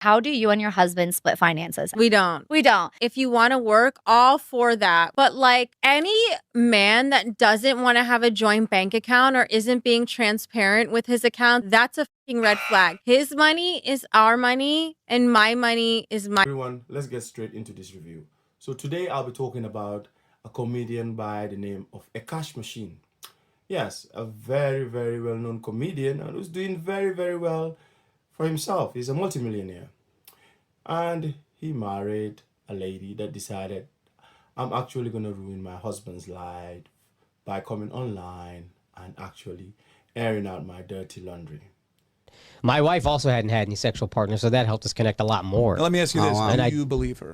How do you and your husband split finances? We don't. If you want to work, all for that. But like any man that doesn't want to have a joint bank account or isn't being transparent with his account, that's a fucking red flag. His money is our money and my money is my. Everyone, let's get straight into this review. So today I'll be talking about a comedian by the name of Akash Machine. Yes, a very, very well-known comedian and who's doing very, very well for himself. He's a multimillionaire. And he married a lady that decided, I'm actually going to ruin my husband's life by coming online and actually airing out my dirty laundry. My wife also hadn't had any sexual partners, so that helped us connect a lot more. Now, let me ask you this. Do you believe her?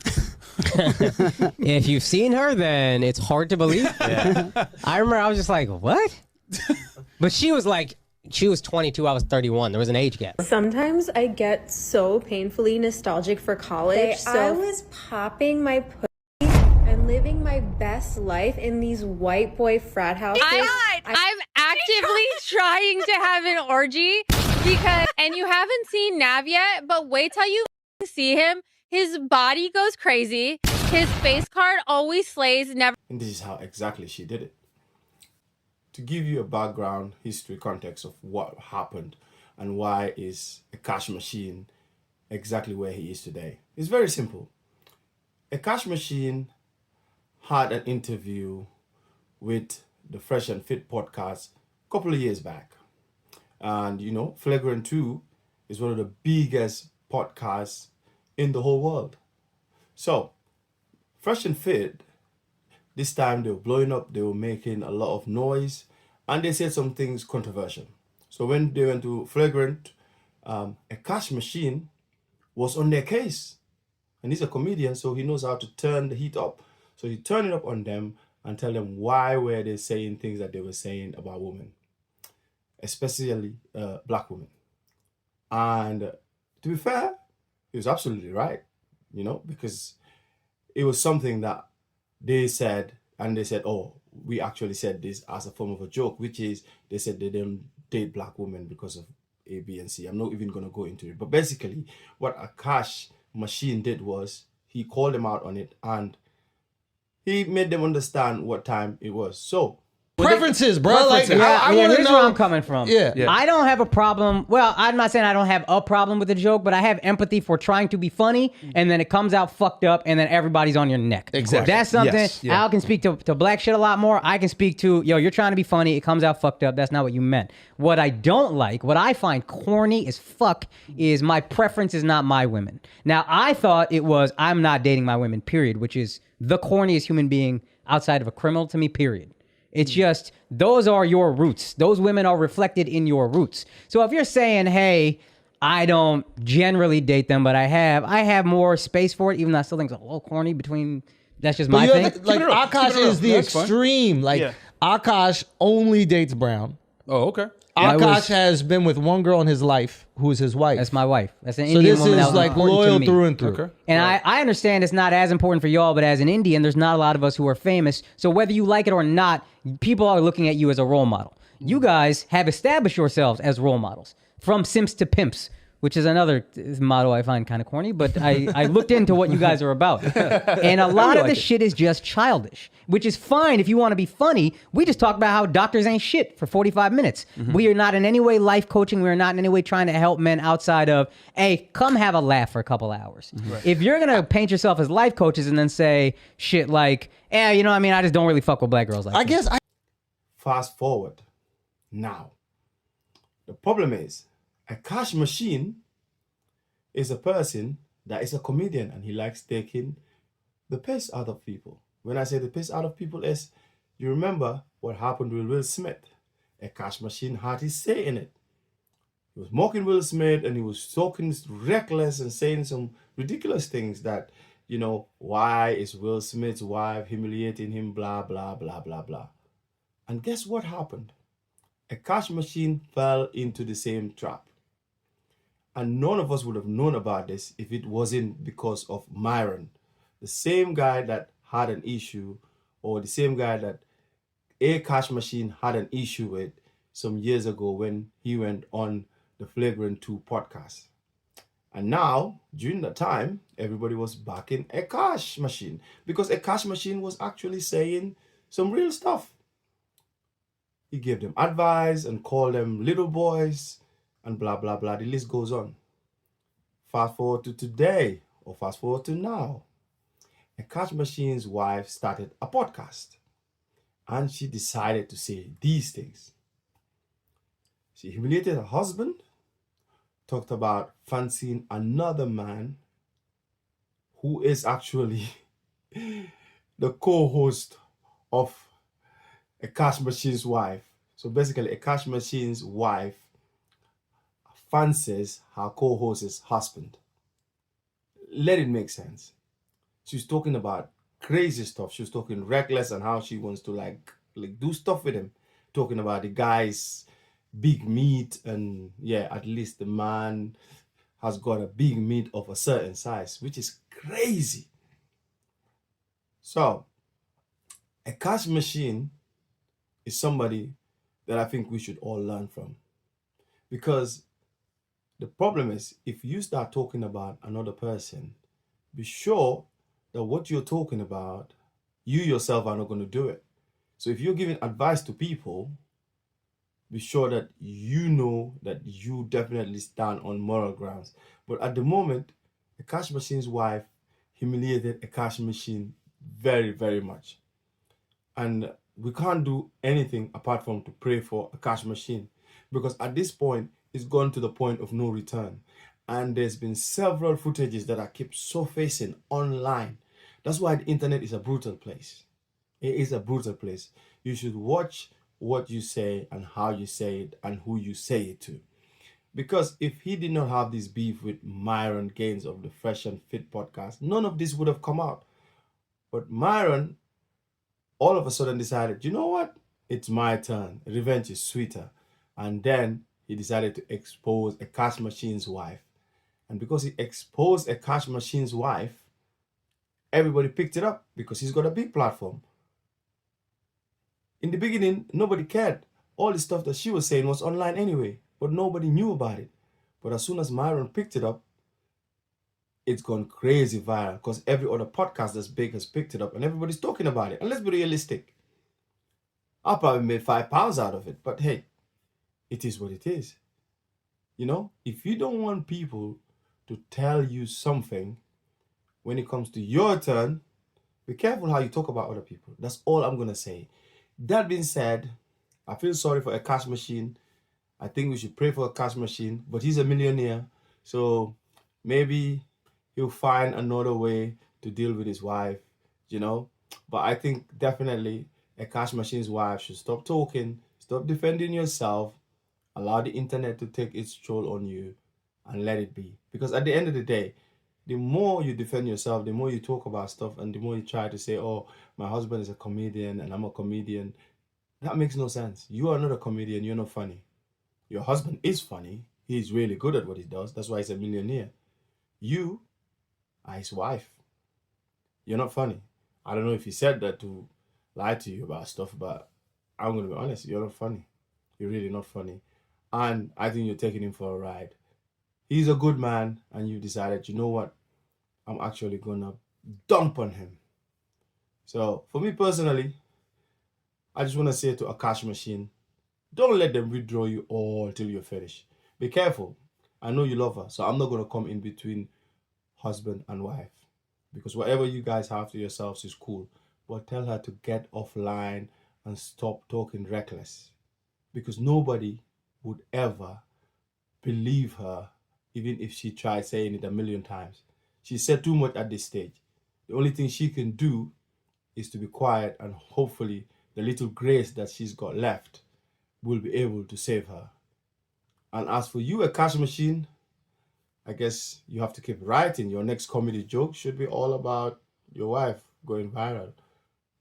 If you've seen her, then it's hard to believe. Yeah. I remember I was just like, what? But she was 22, I was 31. There was an age gap. Sometimes I get so painfully nostalgic for college. I was popping my pussy and living my best life in these white boy frat houses. I'm actively trying to have an orgy because, and you haven't seen Nav yet, but wait till you see him. His body goes crazy. His face card always slays, never. And this is how exactly she did it. To give you a background history context of what happened and why is Akash Machine exactly where he is today. It's very simple. Akash Machine had an interview with the Fresh and Fit podcast a couple of years back. And you know, Flagrant 2 is one of the biggest podcasts in the whole world. So, Fresh and Fit, this time they were blowing up, they were making a lot of noise, and they said some things controversial. So when they went to Flagrant, Akash Machine was on their case. And he's a comedian, so he knows how to turn the heat up. So he turned it up on them and tell them why were they saying things that they were saying about women, especially black women. And to be fair, he was absolutely right, you know, because it was something that they said, and they said, oh, we actually said this as a form of a joke, which is they said they don't date black women because of A, B, and C. I'm not even going to go into it. But basically, what Akash Machine did was he called them out on it and he made them understand what time it was. So, Preferences, bro. Preferences. Like, I want to here's know where I'm coming from. Yeah. I don't have a problem. Well, I'm not saying I don't have a problem with the joke, but I have empathy for trying to be funny, and then it comes out fucked up, and then everybody's on your neck. Exactly. That's something. Yes. Yeah. Al can speak to black shit a lot more. I can speak to, yo, you're trying to be funny. It comes out fucked up. That's not what you meant. What I don't like, what I find corny as fuck, is my preference is not my women. Now, I thought it was I'm not dating my women, period, which is the corniest human being outside of a criminal to me, period. It's just, those are your roots. Those women are reflected in your roots. So if you're saying, hey, I don't generally date them, but I have more space for it, even though I still think it's a little corny between, that's just my thing. Like, Akash is the extreme. Like, Akash only dates brown. Oh, okay. Akash has been with one girl in his life who is his wife. That's my wife. That's an So Indian this woman. is that was like important loyal to me. through and through. Okay. And I understand it's not as important for y'all, but as an Indian, there's not a lot of us who are famous. So whether you like it or not, people are looking at you as a role model. You guys have established yourselves as role models. From simps to pimps, which is another motto I find kind of corny, but I looked into what you guys are about. And a lot of the shit is just childish, which is fine if you want to be funny. We just talk about how doctors ain't shit for 45 minutes. We are not in any way life coaching. We are not in any way trying to help men outside of, hey, come have a laugh for a couple hours. If you're going to paint yourself as life coaches and then say shit like, you know what I mean, I just don't really fuck with black girls like that. Fast forward. Now, the problem is, Akash Machine is a person that is a comedian and he likes taking the piss out of people. When I say the piss out of people is, you remember what happened with Will Smith. Akash Machine had his say in it. He was mocking Will Smith and he was talking reckless and saying some ridiculous things that, you know, why is Will Smith's wife humiliating him, blah, blah, blah, blah, blah. And guess what happened? Akash Machine fell into the same trap. And none of us would have known about this if it wasn't because of Myron, the same guy that had an issue, or the same guy that Akash Machine had an issue with some years ago when he went on the Flagrant 2 podcast. And now, during that time, everybody was backing Akash machine because Akash machine was actually saying some real stuff. He gave them advice and called them little boys and blah, blah, blah. The list goes on. Fast forward to today, or fast forward to now. Akash machine's wife started a podcast and she decided to say these things. She humiliated her husband, talked about fancying another man who is actually the co-host of Akash Machine's wife. So basically, Akash Machine's wife fancies her co-host's husband. Let it make sense. She's talking about crazy stuff. She was talking reckless and how she wants to like do stuff with him. Talking about the guy's big meat and yeah, at least the man has got a big meat of a certain size, which is crazy. So, a cash machine is somebody that I think we should all learn from. Because the problem is, if you start talking about another person, be sure that what you're talking about, you yourself are not going to do it. So if you're giving advice to people, be sure that you know that you definitely stand on moral grounds. But at the moment, a cash machine's wife humiliated a cash machine very, very much. And we can't do anything apart from to pray for a cash machine, because at this point, it's gone to the point of no return. And there's been several footages that I keep surfacing online. That's why the internet is a brutal place. It is a brutal place. You should watch what you say and how you say it and who you say it to. Because if he did not have this beef with Myron Gaines of the Fresh and Fit podcast, none of this would have come out. But Myron all of a sudden decided, you know what? It's my turn. Revenge is sweeter. And then he decided to expose a cash machine's wife. And because he exposed a cash machine's wife, everybody picked it up because he's got a big platform. In the beginning, nobody cared. All the stuff that she was saying was online anyway, but nobody knew about it. But as soon as Myron picked it up, it's gone crazy viral because every other podcast that's big has picked it up and everybody's talking about it. And let's be realistic. I probably made £5 out of it, but hey, it is what it is. You know, if you don't want people to tell you something when it comes to your turn, be careful how you talk about other people. That's all I'm going to say. That being said, I feel sorry for a cash machine. I think we should pray for a cash machine, but he's a millionaire. So maybe he'll find another way to deal with his wife, you know. But I think definitely a cash machine's wife should stop talking, stop defending yourself, allow the internet to take its toll on you and let it be. Because at the end of the day, the more you defend yourself, the more you talk about stuff and the more you try to say, oh, my husband is a comedian and I'm a comedian, that makes no sense. You are not a comedian, you're not funny. Your husband is funny. He's really good at what he does. That's why he's a millionaire. You are his wife. You're not funny. I don't know if he said that to lie to you about stuff, but I'm going to be honest. You're not funny. You're really not funny. And I think you're taking him for a ride. He's a good man, and you decided, you know what? I'm actually going to dump on him. So, for me personally, I just want to say to Akash Machine, don't let them withdraw you all till you're finished. Be careful. I know you love her, so I'm not going to come in between husband and wife. Because whatever you guys have to yourselves is cool. But tell her to get offline and stop talking reckless. Because nobody would ever believe her, even if she tried saying it a million times. She said too much at this stage. The only thing she can do is to be quiet, and hopefully the little grace that she's got left will be able to save her. And as for you, a cash machine, I guess you have to keep writing. Your next comedy joke should be all about your wife going viral.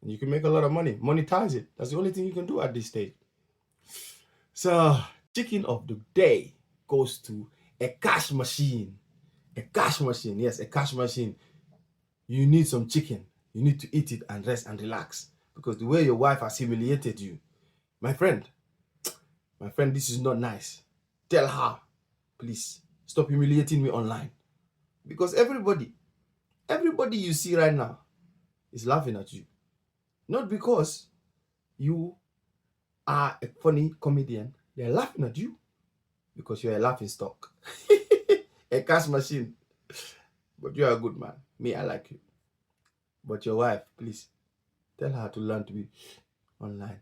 And you can make a lot of money. Monetize it. That's the only thing you can do at this stage. So, chicken of the day goes to a cash machine. A cash machine. Yes, a cash machine. You need some chicken. You need to eat it and rest and relax. Because the way your wife has humiliated you. My friend, this is not nice. Tell her, please, stop humiliating me online. Because everybody you see right now is laughing at you. Not because you are a funny comedian. They're laughing at you because you're a laughing stock. A cash machine. But you're a good man. Me, I like you. But your wife, please, tell her to learn to be online.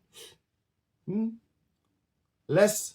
Let's